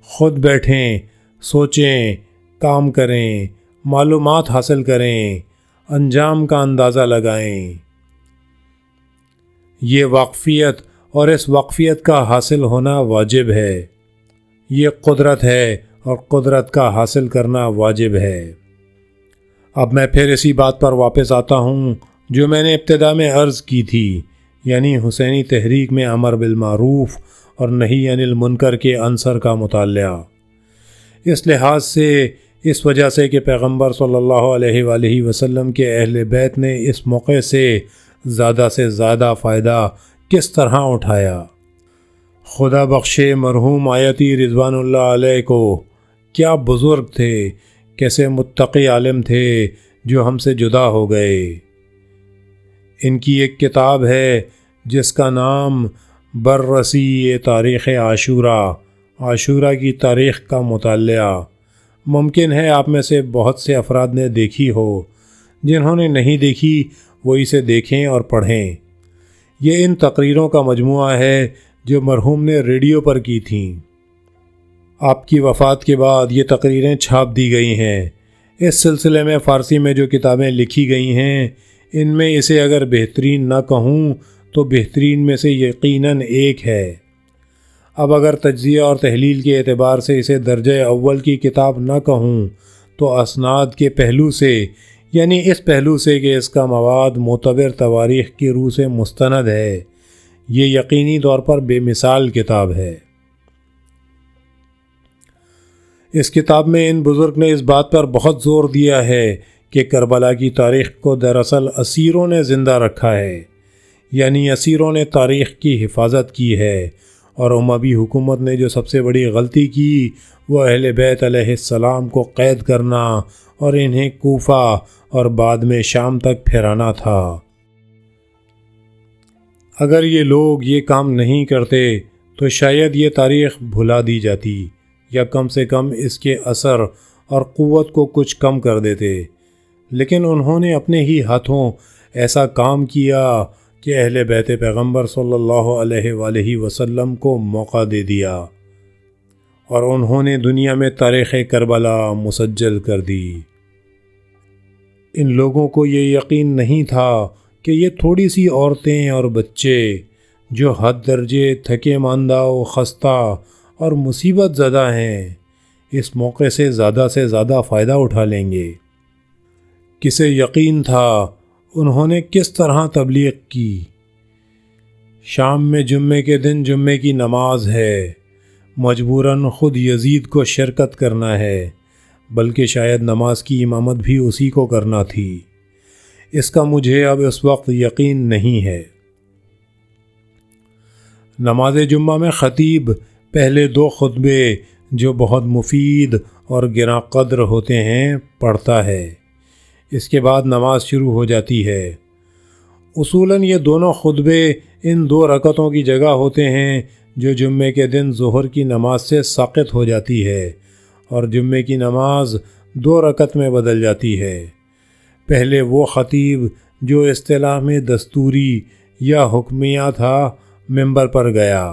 خود بیٹھیں، سوچیں، کام کریں، معلومات حاصل کریں، انجام کا اندازہ لگائیں۔ یہ واقفیت اور اس واقفیت کا حاصل ہونا واجب ہے، یہ قدرت ہے اور قدرت کا حاصل کرنا واجب ہے۔ اب میں پھر اسی بات پر واپس آتا ہوں جو میں نے ابتدا میں عرض کی تھی، یعنی حسینی تحریک میں امر بالمعروف اور نہی عن المنکر کے عنصر کا مطالعہ۔ اس لحاظ سے، اس وجہ سے کہ پیغمبر صلی اللہ علیہ وآلہ وسلم کے اہل بیت نے اس موقع سے زیادہ فائدہ کس طرح اٹھایا۔ خدا بخشے مرحوم آیتی رضوان اللہ علیہ کو، کیا بزرگ تھے، کیسے متقی عالم تھے جو ہم سے جدا ہو گئے۔ ان کی ایک کتاب ہے جس کا نام بررسی تاریخ عاشورہ کی تاریخ کا مطالعہ۔ ممکن ہے آپ میں سے بہت سے افراد نے دیکھی ہو، جنہوں نے نہیں دیکھی وہ اسے دیکھیں اور پڑھیں۔ یہ ان تقریروں کا مجموعہ ہے جو مرحوم نے ریڈیو پر کی تھیں۔ آپ کی وفات کے بعد یہ تقریریں چھاپ دی گئی ہیں۔ اس سلسلے میں فارسی میں جو کتابیں لکھی گئی ہیں، ان میں اسے اگر بہترین نہ کہوں تو بہترین میں سے یقیناً ایک ہے۔ اب اگر تجزیہ اور تحلیل کے اعتبار سے اسے درجہ اول کی کتاب نہ کہوں تو اسناد کے پہلو سے، یعنی اس پہلو سے کہ اس کا مواد معتبر تواریخ کی روح سے مستند ہے، یہ یقینی طور پر بے مثال کتاب ہے۔ اس کتاب میں ان بزرگ نے اس بات پر بہت زور دیا ہے کہ کربلا کی تاریخ کو دراصل اسیروں نے زندہ رکھا ہے، یعنی اسیروں نے تاریخ کی حفاظت کی ہے، اور اموی حکومت نے جو سب سے بڑی غلطی کی وہ اہل بیت علیہ السلام کو قید کرنا اور انہیں کوفہ اور بعد میں شام تک پھیرانا تھا۔ اگر یہ لوگ یہ کام نہیں کرتے تو شاید یہ تاریخ بھلا دی جاتی، یا کم سے کم اس کے اثر اور قوت کو کچھ کم کر دیتے، لیکن انہوں نے اپنے ہی ہاتھوں ایسا کام کیا کہ اہل بیت پیغمبر صلی اللہ علیہ وآلہ وسلم کو موقع دے دیا، اور انہوں نے دنیا میں تاریخ کربلا مسجل کر دی۔ ان لوگوں کو یہ یقین نہیں تھا کہ یہ تھوڑی سی عورتیں اور بچے جو حد درجے تھکے ماندہ و خستہ اور مصیبت زدہ ہیں، اس موقع سے زیادہ فائدہ اٹھا لیں گے۔ کسے یقین تھا انہوں نے کس طرح تبلیغ کی۔ شام میں جمعے کے دن جمعے کی نماز ہے، مجبوراً خود یزید کو شرکت کرنا ہے، بلکہ شاید نماز کی امامت بھی اسی کو کرنا تھی۔ اس کا مجھے اب اس وقت یقین نہیں ہے۔ نماز جمعہ میں خطیب پہلے 2 خطبے جو بہت مفید اور گراں قدر ہوتے ہیں پڑھتا ہے، اس کے بعد نماز شروع ہو جاتی ہے۔ اصولاً یہ دونوں خطبے ان 2 رکعتوں کی جگہ ہوتے ہیں جو جمعے کے دن ظہر کی نماز سے ساقط ہو جاتی ہے، اور جمعے کی نماز 2 رکعت میں بدل جاتی ہے۔ پہلے وہ خطیب جو اصطلاح میں دستوری یا حکمیہ تھا منبر پر گیا،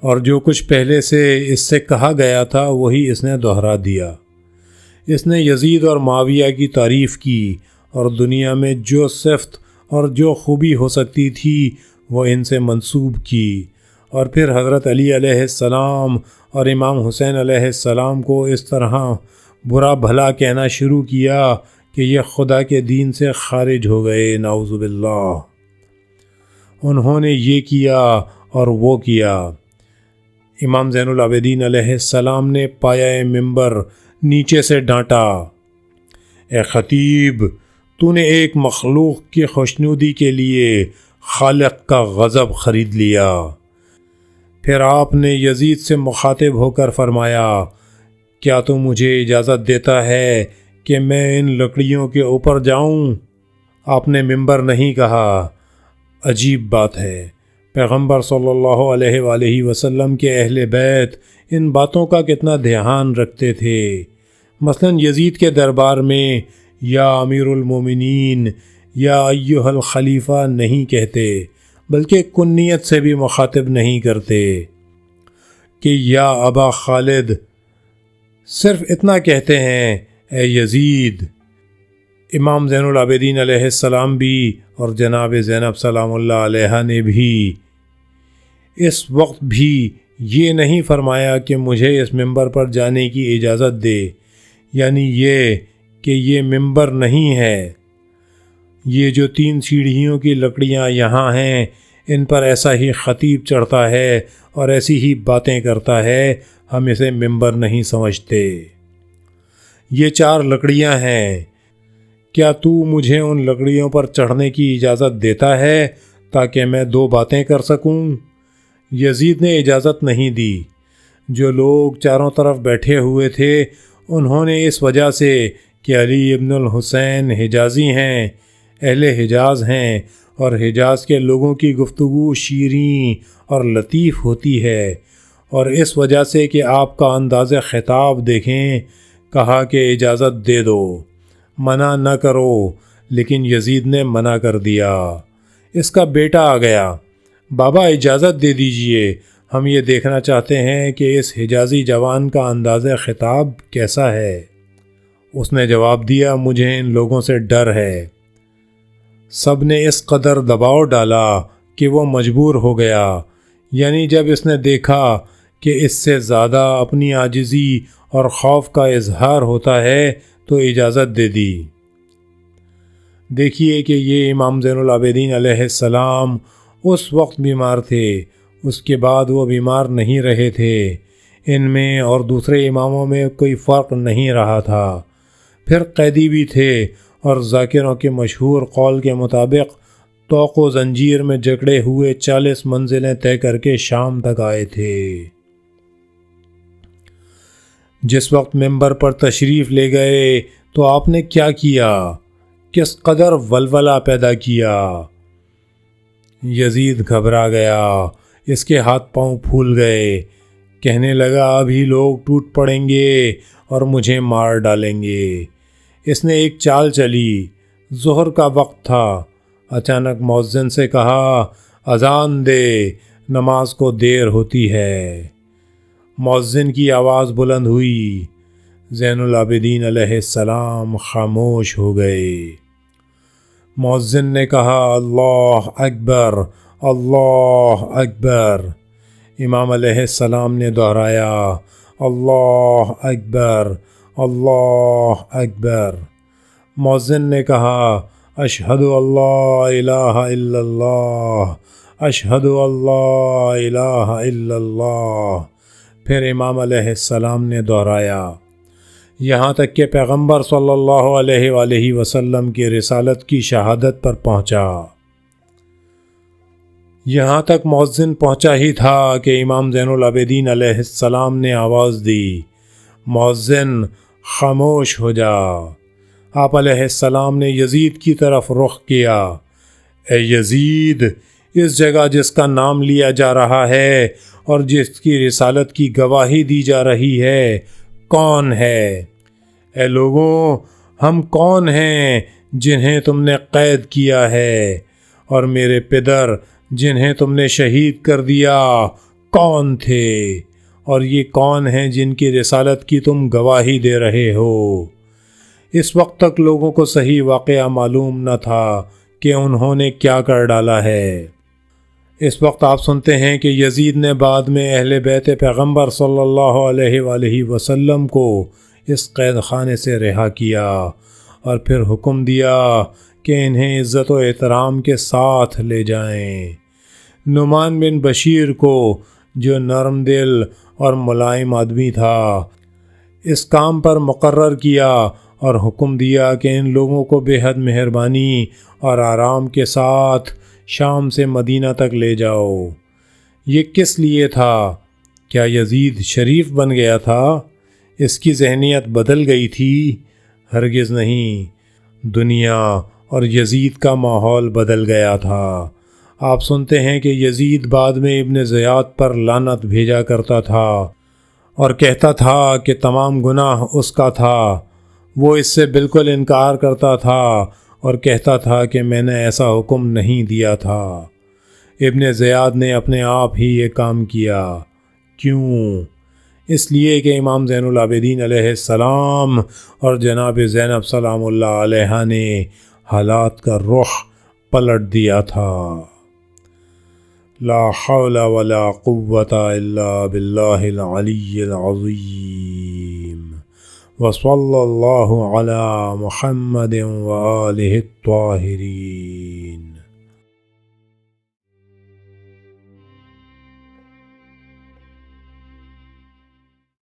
اور جو کچھ پہلے سے اس سے کہا گیا تھا وہی اس نے دہرا دیا۔ اس نے یزید اور معاویہ کی تعریف کی، اور دنیا میں جو صفت اور جو خوبی ہو سکتی تھی وہ ان سے منسوب کی، اور پھر حضرت علی علیہ السلام اور امام حسین علیہ السلام کو اس طرح برا بھلا کہنا شروع کیا کہ یہ خدا کے دین سے خارج ہو گئے، نعوذ باللہ۔ انہوں نے یہ کیا اور وہ کیا۔ امام زین العابدین علیہ السلام نے پایہ منبر نیچے سے ڈانٹا، اے خطیب، تو نے ایک مخلوق کی خوشنودی کے لیے خالق کا غضب خرید لیا۔ پھر آپ نے یزید سے مخاطب ہو کر فرمایا، کیا تو مجھے اجازت دیتا ہے کہ میں ان لکڑیوں کے اوپر جاؤں؟ آپ نے منبر نہیں کہا۔ عجیب بات ہے، پیغمبر صلی اللہ علیہ وآلہ وسلم کے اہل بیت ان باتوں کا کتنا دھیان رکھتے تھے۔ مثلاً یزید کے دربار میں یا امیر المومنین یا ایھا الخلیفہ نہیں کہتے، بلکہ کنیت سے بھی مخاطب نہیں کرتے کہ یا ابا خالد، صرف اتنا کہتے ہیں اے یزید۔ امام زین العابدین علیہ السلام بھی اور جناب زینب سلام اللہ علیہا نے بھی اس وقت بھی یہ نہیں فرمایا کہ مجھے اس منبر پر جانے کی اجازت دے، یعنی یہ کہ یہ منبر نہیں ہے، یہ جو 3 سیڑھیوں کی لکڑیاں یہاں ہیں ان پر ایسا ہی خطیب چڑھتا ہے اور ایسی ہی باتیں کرتا ہے، ہم اسے منبر نہیں سمجھتے۔ یہ 4 لکڑیاں ہیں، کیا تو مجھے ان لکڑیوں پر چڑھنے کی اجازت دیتا ہے تاکہ میں 2 باتیں کر سکوں؟ یزید نے اجازت نہیں دی۔ جو لوگ چاروں طرف بیٹھے ہوئے تھے انہوں نے اس وجہ سے کہ علی ابن الحسین حجازی ہیں، اہل حجاز ہیں، اور حجاز کے لوگوں کی گفتگو شیریں اور لطیف ہوتی ہے، اور اس وجہ سے کہ آپ کا انداز خطاب دیکھیں، کہا کہ اجازت دے دو، منع نہ کرو، لیکن یزید نے منع کر دیا۔ اس کا بیٹا آ گیا، بابا اجازت دے دیجئے، ہم یہ دیکھنا چاہتے ہیں کہ اس حجازی جوان کا انداز خطاب کیسا ہے۔ اس نے جواب دیا، مجھے ان لوگوں سے ڈر ہے۔ سب نے اس قدر دباؤ ڈالا کہ وہ مجبور ہو گیا، یعنی جب اس نے دیکھا کہ اس سے زیادہ اپنی عاجزی اور خوف کا اظہار ہوتا ہے تو اجازت دے دی۔ دیکھیے کہ یہ امام زین العابدین علیہ السلام اس وقت بیمار تھے، اس کے بعد وہ بیمار نہیں رہے تھے، ان میں اور دوسرے اماموں میں کوئی فرق نہیں رہا تھا، پھر قیدی بھی تھے اور ذاکروں کے مشہور قول کے مطابق طوق و زنجیر میں جکڑے ہوئے 40 منزلیں طے کر کے شام تک آئے تھے۔ جس وقت ممبر پر تشریف لے گئے تو آپ نے کیا کیا، کس قدر ولولہ پیدا کیا۔ یزید گھبرا گیا، اس کے ہاتھ پاؤں پھول گئے، کہنے لگا ابھی لوگ ٹوٹ پڑیں گے اور مجھے مار ڈالیں گے۔ اس نے ایک چال چلی، ظہر کا وقت تھا، اچانک مؤذن سے کہا اذان دے، نماز کو دیر ہوتی ہے۔ مؤذن کی آواز بلند ہوئی، زین العابدین علیہ السلام خاموش ہو گئے۔ مؤذن نے کہا اللہ اکبر، اللہ اکبر۔ امام علیہ السلام نے دہرایا اللہ اکبر، اللہ اکبر۔ مؤذن نے کہا اشہد اللہ الہ الا اللہ، اشہد اللہ الہ الا اللہ۔ پھر امام علیہ السلام نے دہرایا یہاں تک کہ پیغمبر صلی اللہ علیہ وآلہ وسلم کی رسالت کی شہادت پر پہنچا۔ یہاں تک مؤذن پہنچا ہی تھا کہ امام زین العابدین علیہ السلام نے آواز دی مؤذن خاموش ہو جا۔ آپ علیہ السلام نے یزید کی طرف رخ کیا، اے یزید، اس جگہ جس کا نام لیا جا رہا ہے اور جس کی رسالت کی گواہی دی جا رہی ہے کون ہے؟ اے لوگوں، ہم کون ہیں جنہیں تم نے قید کیا ہے؟ اور میرے پدر جنہیں تم نے شہید کر دیا کون تھے؟ اور یہ کون ہیں جن کی رسالت کی تم گواہی دے رہے ہو؟ اس وقت تک لوگوں کو صحیح واقعہ معلوم نہ تھا کہ انہوں نے کیا کر ڈالا ہے۔ اس وقت آپ سنتے ہیں کہ یزید نے بعد میں اہل بیت پیغمبر صلی اللہ علیہ وآلہ وسلم کو اس قید خانے سے رہا کیا اور پھر حکم دیا کہ انہیں عزت و احترام کے ساتھ لے جائیں۔ نعمان بن بشیر کو، جو نرم دل اور ملائم آدمی تھا، اس کام پر مقرر کیا اور حکم دیا کہ ان لوگوں کو بے حد مہربانی اور آرام کے ساتھ شام سے مدینہ تک لے جاؤ۔ یہ کس لیے تھا؟ کیا یزید شریف بن گیا تھا؟ اس کی ذہنیت بدل گئی تھی؟ ہرگز نہیں، دنیا اور یزید کا ماحول بدل گیا تھا۔ آپ سنتے ہیں کہ یزید بعد میں ابن زیاد پر لعنت بھیجا کرتا تھا اور کہتا تھا کہ تمام گناہ اس کا تھا۔ وہ اس سے بالکل انکار کرتا تھا اور کہتا تھا کہ میں نے ایسا حکم نہیں دیا تھا۔ ابن زیاد نے اپنے آپ ہی یہ کام کیا۔ کیوں؟ اس لیے کہ امام زین العابدین علیہ السلام اور جناب زینب سلام اللہ علیہا نے حالات کا رخ پلٹ دیا تھا۔ لا حول ولا قوة الا باللہ العلی العظیم۔ وصلی اللہ علی محمد وآلہ الطاہرین۔